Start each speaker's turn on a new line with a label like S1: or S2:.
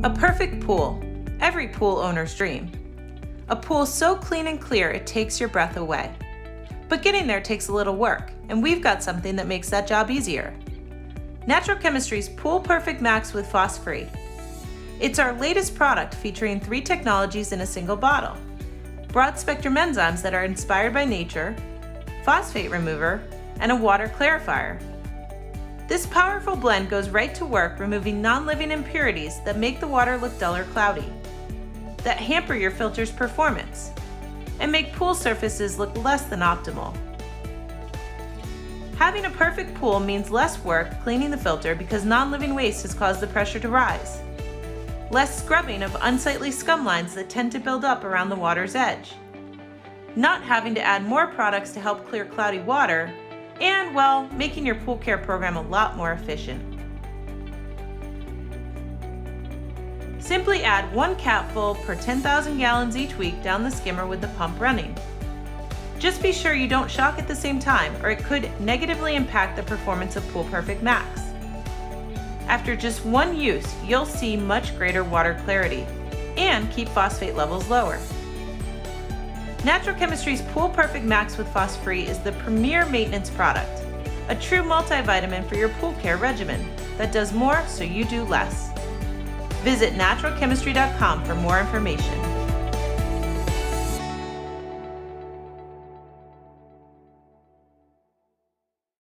S1: A perfect pool. Every pool owner's dream. A pool so clean and clear it takes your breath away. But getting there takes a little work, and we've got something that makes that job easier. Natural Chemistry's Pool Perfect Max with Phos-Free. It's our latest product featuring 3 technologies in a single bottle. Broad-spectrum enzymes that are inspired by nature, phosphate remover, and a water clarifier. This powerful blend goes right to work removing non-living impurities that make the water look dull or cloudy, that hamper your filter's performance, and make pool surfaces look less than optimal. Having a perfect pool means less work cleaning the filter because non-living waste has caused the pressure to rise, less scrubbing of unsightly scum lines that tend to build up around the water's edge, not having to add more products to help clear cloudy water, and, well, making your pool care program a lot more efficient. Simply add 1 capful per 10,000 gallons each week down the skimmer with the pump running. Just be sure you don't shock at the same time or it could negatively impact the performance of Pool Perfect Max. After just 1 use, you'll see much greater water clarity and keep phosphate levels lower. Natural Chemistry's Pool Perfect Max with Phos-Free is the premier maintenance product, a true multivitamin for your pool care regimen that does more so you do less. Visit naturalchemistry.com for more information.